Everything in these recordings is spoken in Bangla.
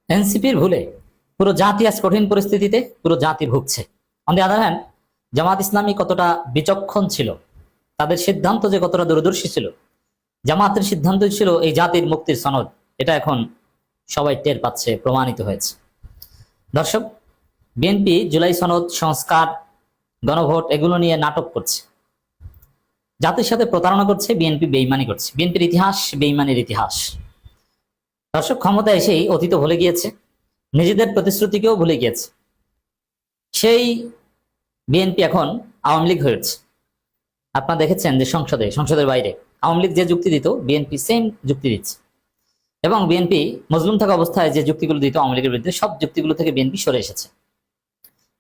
এনসিপির ভুলে পুরো জাতি আজ কঠিন পরিস্থিতিতে পুরো জাতি ভুগছে। On the other hand, Jamaat Islami কতটা বিচক্ষণ ছিল, তাদের সিদ্ধান্ত যে কতটা দূরদর্শী ছিল, জামাতের সিদ্ধান্ত ছিল এই জাতির মুক্তির সনদ, এটা এখন সবাই টের পাচ্ছে, প্রমাণিত হয়েছে। দর্শক, বিএনপি জুলাই সনদ, সংস্কার, গণভোট এগুলো নিয়ে নাটক করছে, জাতির সাথে প্রতারণা করছে, বিএনপি বেইমানি করছে। বিএনপির ইতিহাস বেইমানির ইতিহাস। দর্শক, ক্ষমতা এসেই অতীত ভুলে গিয়েছে, নিজেদের প্রতিশ্রুতিকেও ভুলে গিয়েছে। সেই বিএনপি এখন আওয়ামী লীগ হয়েছে। আপনারা দেখেছেন যে সংসদের বাইরে আওয়ামী লীগ যে যুক্তি দিত, বিএনপি সেম যুক্তি দিচ্ছে। এবং বিএনপি মজলুম থাকা অবস্থায় যে যুক্তিগুলো দিত আওয়ামী লীগের বিরুদ্ধে, সব যুক্তিগুলো থেকে বিএনপি সরে এসেছে।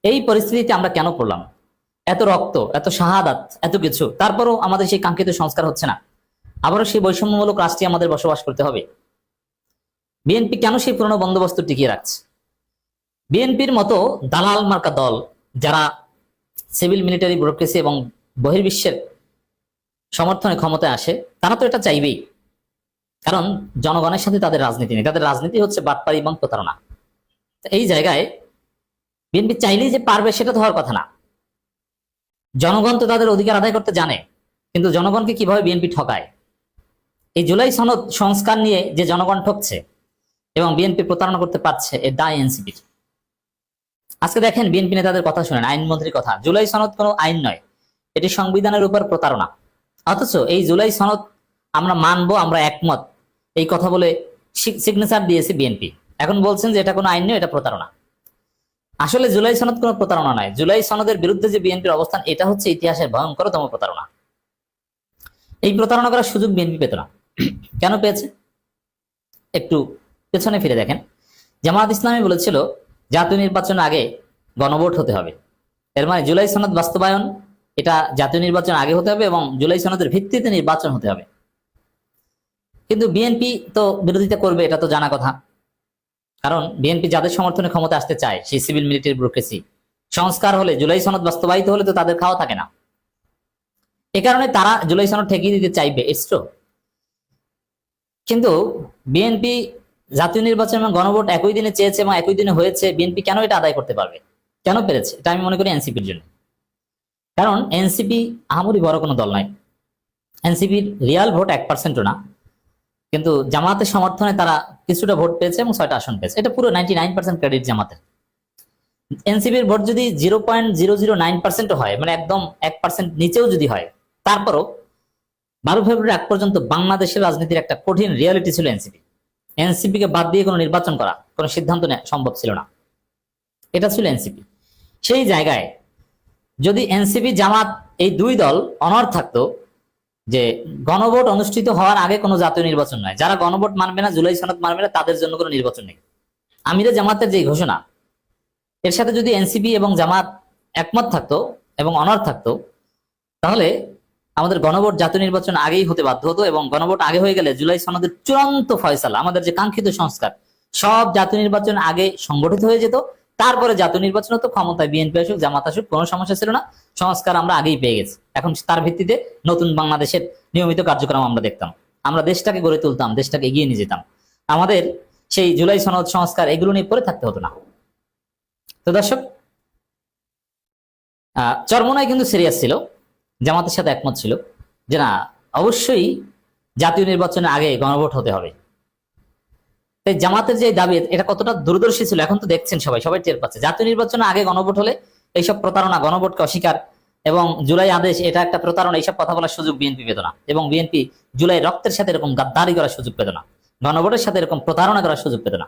এই পরিস্থিতিতে আমরা কেন পড়লাম? এত রক্ত, এত শাহাদাত, এত কিছু, তারপরও আমাদের সেই কাঙ্ক্ষিত সংস্কার হচ্ছে না। আবারও সেই বৈষম্যমূলক রাষ্ট্রে আমাদের বসবাস করতে হবে। বিএনপি কেন সেই পুরনো বন্দোবস্ত টিকিয়ে রাখছে? বিএনপির মতো দালাল মার্কা দল, যারা সিভিল মিলিটারি ব্যুরোক্রেসি এবং বহির্বিশ্বের সমর্থনে ক্ষমতায় আসে, তারা তো এটা চাইবেই। কারণ জনগণের সাথে তাদের রাজনীতি নেই, তাদের রাজনীতি হচ্ছে বাটপাড়ি এবং প্রতারণা। এই জায়গায় বিএনপি চাইলেই যে পারবে সেটা তো হওয়ার কথা না। জনগণ তো তাদের অধিকার আদায় করতে জানে, কিন্তু জনগণকে কিভাবে বিএনপি ঠকায়? এই জুলাই সনদ সংস্কার নিয়ে যে জনগণ ঠকছে এবং বিএনপি প্রতারণা করতে পারছে, এর দায় এনসিপির। আজকে দেখেন বিএনপি নেতাদের কথা শুনেন, আইনমন্ত্রীর কথা। জুলাই সনদ কোনো আইন নয়, এটি সংবিধানের উপর প্রতারণা। অথচ এই জুলাই সনদ আমরা মানবো, আমরা একমত, এই কথা বলে সিগনেচার দিয়েছে বিএনপি। এখন বলছেন যে এটা কোনো আইন নয়, এটা প্রতারণা। আসলে জুলাই সনদ কোনো প্রতারণা নয়। জুলাই সনদের বিরুদ্ধে যে বিএনপির অবস্থান, এটা হচ্ছে ইতিহাসের ভয়ঙ্করতম প্রতারণা। এই প্রতারণা করার সুযোগ বিএনপি পেত না। কেন পেয়েছে? একটু পেছনে ফিরে দেখেন। জামাত ইসলামী বলেছিল জাতীয় নির্বাচন আগে গণভোট হতে হবে। এর মানে জুলাই সনদ বাস্তবায়ন, এটা জাতীয় নির্বাচন আগে হতে হবে এবং জুলাই সনদের ভিত্তিতে নির্বাচন হতে হবে। কিন্তু বিএনপি তো বিরোধিতা করবে, এটা তো জানা কথা। কারণ বিএনপি যাদের সমর্থনে ক্ষমতা আসতে চায়, সেই সিভিল মিলিটারি ব্যুরোক্রেসি, সংস্কার হলে, জুলাই সনদ বাস্তবায়িত হলে তো তাদের খাওয়া থাকে না। এ কারণে তারা জুলাই সনদ ঠেকিয়ে দিতে চাইবে, ইটস ট্রু। কিন্তু বিএনপি জাতীয় নির্বাচন এবং গণভোট একই দিনে চেয়েছে এবং একই দিনে হয়েছে। বিএনপি কেন এটা আদায় করতে পারবে, কেন পেরেছে? এটা আমি মনে করি এনসিপির জন্য। কারণ এনসিপি আহামরি বড় কোনো দল নয়। এনসিপির রিয়াল ভোট 1%ও না, কিন্তু জামাতের সমর্থনে তারা কিছুটা ভোট পেয়েছে এবং 6টা আসন পেয়েছে। এটা পুরো 99% ক্রেডিট জামাতের। এনসিপির ভোট যদি 0.009% হয়, মানে একদম 1% নিচেও যদি হয়, তারপরও 12 ফেব্রুয়ারি আগ পর্যন্ত বাংলাদেশের রাজনীতির একটা কঠিন রিয়ালিটি ছিল এনসিপি। এনসিপি কে বাদ দিয়ে কোনো নির্বাচন করা, কোনো সিদ্ধান্ত নেওয়া সম্ভব ছিল না। এটা ছিল এনসিপি। সেই জায়গায় যদি এনসিপি জামাত এই দুই দল অনড় থাকতো যে গণভোট অনুষ্ঠিত হওয়ার আগে কোনো জাতীয় নির্বাচন নয়, যারা গণভোট মানবে না, জুলাই সনদ মানবে না, তাদের জন্য কোনো নির্বাচন নেই, আমিরে জামাতের যে ঘোষণা, এর সাথে যদি এনসিপি এবং জামাত একমত থাকতো এবং অনড় থাকতো, তাহলে আমাদের গণভোট জাতীয় নির্বাচন আগেই হতে বাধ্য হতো। এবং গণভোট আগে হয়ে গেলে জুলাই সনদের চূড়ান্ত ফয়সালা, আমাদের যে কাঙ্ক্ষিত সংস্কার, সব জাতীয় নির্বাচন আগে সংগঠিত হয়ে যেত। তারপরে জাতীয় নির্বাচন হতো, ক্ষমতায় বিএনপি আসুক, জামাত আসুক, কোনো সমস্যা ছিল না। সংস্কার আমরা আগেই পেয়ে গেছি। এখন তার ভিত্তিতে নতুন বাংলাদেশের নিয়মিত কার্যক্রম আমরা দেখতাম, আমরা দেশটাকে গড়ে তুলতাম, দেশটাকে এগিয়ে নিয়ে যেতাম। আমাদের সেই জুলাই সনদ, সংস্কার এগুলো নিয়ে পড়ে থাকতে হতো না। তো দর্শক, চরমোনাই কিন্তু সিরিয়াস ছিল, জামাতের সাথে একমত ছিল যে না, অবশ্যই জাতীয় নির্বাচনের আগে গণভোট হতে হবে। তাই জামাতের যে দাবি, এটা কতটা দূরদর্শী ছিল এখন তো দেখছেন, সবাই টের পাচ্ছে। জাতীয় নির্বাচনের আগে গণভোট হলে এইসব প্রতারণা, গণভোটকে অস্বীকার এবং জুলাই আদেশ এটা একটা প্রতারণা, এইসব কথা বলার সুযোগ বিএনপি পেত না। এবং বিএনপি জুলাই রক্তের সাথে এরকম গাদ্দারি করার সুযোগ পেত না, গণভোটের সাথে এরকম প্রতারণা করার সুযোগ পেত না।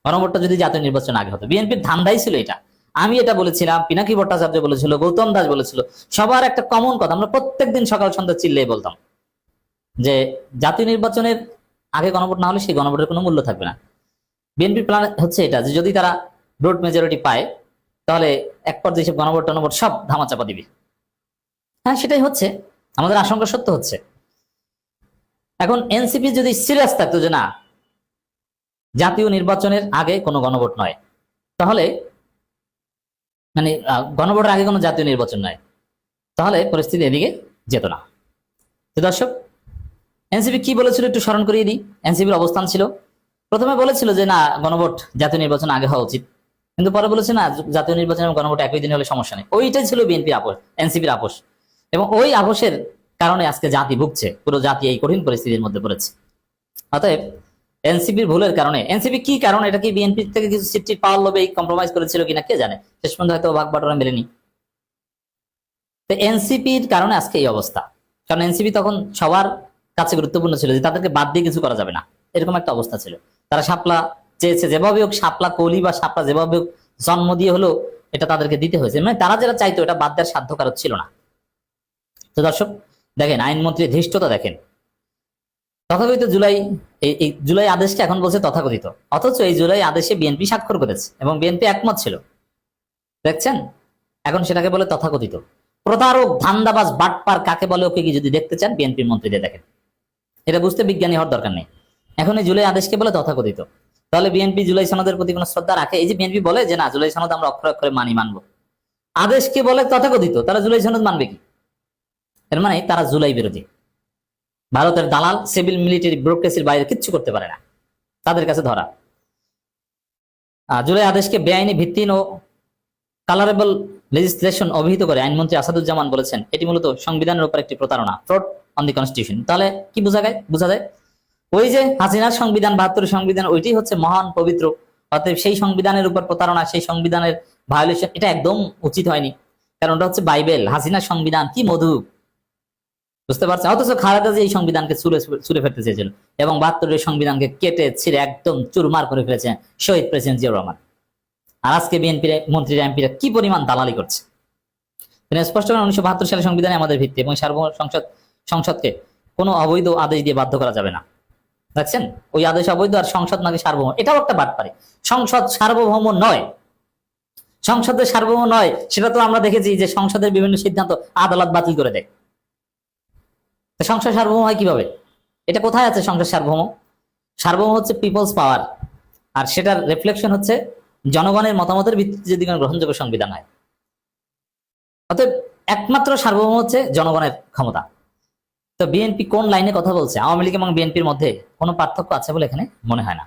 গণভোটটা যদি জাতীয় নির্বাচন আগে হতো, বিএনপির ধান্দাই ছিল এটা। আমি এটা বলেছিলাম, পিনাকি ভট্টাচার্য বলেছিল, গৌতম দাস বলেছিল, সবার একটা কমন কথা, আমরা প্রত্যেকদিন সকাল সন্ধ্যা চিল্লেই বলতাম যে জাতীয় নির্বাচনের আগে গণভোট না হলে সেই গণভোটের কোনো মূল্য থাকবে না। বিএনপির প্ল্যান হচ্ছে এটা যে যদি তারা ব্রড মেজরিটি পায়, তাহলে এক পর্যায়ে সব গণভোট টনভোট সব ধামাচাপা দিবে। হ্যাঁ, সেটাই হচ্ছে, আমাদের আশঙ্কা সত্য হচ্ছে। এখন এনসিপি যদি সিরিয়াস থাকতো যে না, জাতীয় নির্বাচনের আগে কোনো গণভোট নয়, তাহলে মানে গণভোটের আগে কোনো জাতীয় নির্বাচন নয়, তাহলে পরিস্থিতি এদিকে যেত না। তো দর্শক, এনসিপি কি বলেছিল একটু স্মরণ করিয়ে দিই। এনসিপির অবস্থান ছিল প্রথমে বলেছিল যে না, গণভোট জাতীয় নির্বাচন আগে হওয়া উচিত, কিন্তু পরে বলেছে না, জাতীয় নির্বাচন এবং গণভোট একই দিন হলে সমস্যা নেই। ওইটাই ছিল বিএনপির আপোষ, এনসিপির আপোষ। এবং ওই আপোষের কারণে আজকে জাতি ভুগছে, পুরো জাতি এই কঠিন পরিস্থিতির মধ্যে পড়েছে। অতএব এনসিপির ভুলের কারণে, এনসিপি কি কারণ, এটা কি বিএনপি থেকে কিছু সিট পাওয়ার লোভে কম্প্রোমাইজ করেছিল কিনা কে জানে, শেষ পর্যন্ত হয়তো ভাগ বাটোয়ারা মেলেনি। তো এনসিপির কারণে আজকে এই অবস্থা, কারণ এনসিপি তখন সবার কাছে গুরুত্বপূর্ণ ছিল, যে তাদেরকে বাদ দিয়ে কিছু করা যাবে না, এরকম একটা অবস্থা ছিল। তারা শাপলা চেয়েছে, যেভাবে হোক শাপলা কলি বা শাপলা যেভাবে হোক জন্ম দিয়ে হলো এটা তাদেরকে দিতে হয়েছে, মানে তারা যেটা চাইতো এটা বাদ দেওয়ার সাধ্য কারো ছিল না। তো দর্শক দেখেন, আইনমন্ত্রীর ধৃষ্টতা দেখেন, তথাকথিত এই জুলাই আদেশকে এখন বলছে তথাকথিত, অথচ এই জুলাই আদেশে বিএনপি স্বাক্ষর করেছে এবং বিএনপি একমত ছিল, দেখছেন? এখন সেটাকে বলে তথাকথিত। প্রতারক, ধান্দাবাজ, বাটপার কাকে বলে ওকে কি যদি দেখতে চান বিএনপির মন্ত্রীদের দেখেন, এটা বুঝতে বিজ্ঞানী হওয়ার দরকার নেই। এখন এই জুলাই আদেশকে বলে তথাকথিত। তাহলে বিএনপি জুলাই সনদের প্রতি কোনো শ্রদ্ধা রাখে? এই যে বিএনপি বলে যে না, জুলাই সনদ আমরা অক্ষরে অক্ষরে মানবো, আদেশকে বলে তথাকথিত, তারা জুলাই সনদ মানবে কি? এর মানে তারা জুলাই বিরোধী। ভারতের দালাল, সিভিল মিলিটারি ব্যুরোক্রেসির বাইরে কিচ্ছু করতে পারে না, তাদের কাছে ধরা। জুলাই আদেশকে বেআইনি, ভিত্তিহীন ও কালারেবল লেজিসলেশন অভিহিত করে আইনমন্ত্রী আসাদুজ্জামান বলেছেন এটি মূলত সংবিধানের উপর একটি প্রতারণা, ফ্রড অন দি কনস্টিটিউশন। তাহলে কি বোঝা যায় ওই যে হাসিনার সংবিধান, ৭২ সংবিধান, ওইটাই হচ্ছে মহান পবিত্র, অতএব সেই সংবিধানের উপর প্রতারণা, সেই সংবিধানের ভায়োলেশন, এটা একদম উচিত হয়নি, কারণ ওটা হচ্ছে বাইবেল। হাসিনার সংবিধান কি মধু, বুঝতে পারছেন? অথচ খালেদা যে এই সংবিধানকে ছুঁড়ে ফেলতে চেয়েছিল এবং ৭২ সংবিধানকে কেটে ছিঁড়ে একদম চুরমার করে ফেলেছেন শহীদ প্রেসিডেন্ট জিয়াউর রহমান। আর আজকে বিএনপির মন্ত্রীরা, এমপিরা কি পরিমাণ দালালি করছে। তিনি স্পষ্ট করেন ১৯৭২ সালের সংবিধানে আমাদের ভিত্তি এবং সংসদকে কোনো অবৈধ আদেশ দিয়ে বাধ্য করা যাবে না। দেখছেন, ওই আদেশ অবৈধ আর সংসদ নাকি সার্বভৌম, এটাও একটা বাটপারি। সংসদ সার্বভৌম নয়, সংসদের সার্বভৌম নয়, সেটা তো আমরা দেখেছি যে সংসদের বিভিন্ন সিদ্ধান্ত আদালত বাতিল করে দেয়। সংসদ সার্বভৌম হয় কিভাবে? এটা কোথায় আছে সংসদ সার্বভৌম? সার্বভৌম হচ্ছে পিপলস পাওয়ার, আর সেটার রিফ্লেকশন হচ্ছে জনগণের মতামতের ভিত্তিতে যদি কোনো গ্রহণযোগ্য সংবিধান হয়। অতএব একমাত্র সার্বভৌম হচ্ছে জনগণের ক্ষমতা। তো বিএনপি কোন লাইনে কথা বলছে? আওয়ামী লীগ এবং বিএনপির মধ্যে কোনো পার্থক্য আছে বলে এখানে মনে হয় না।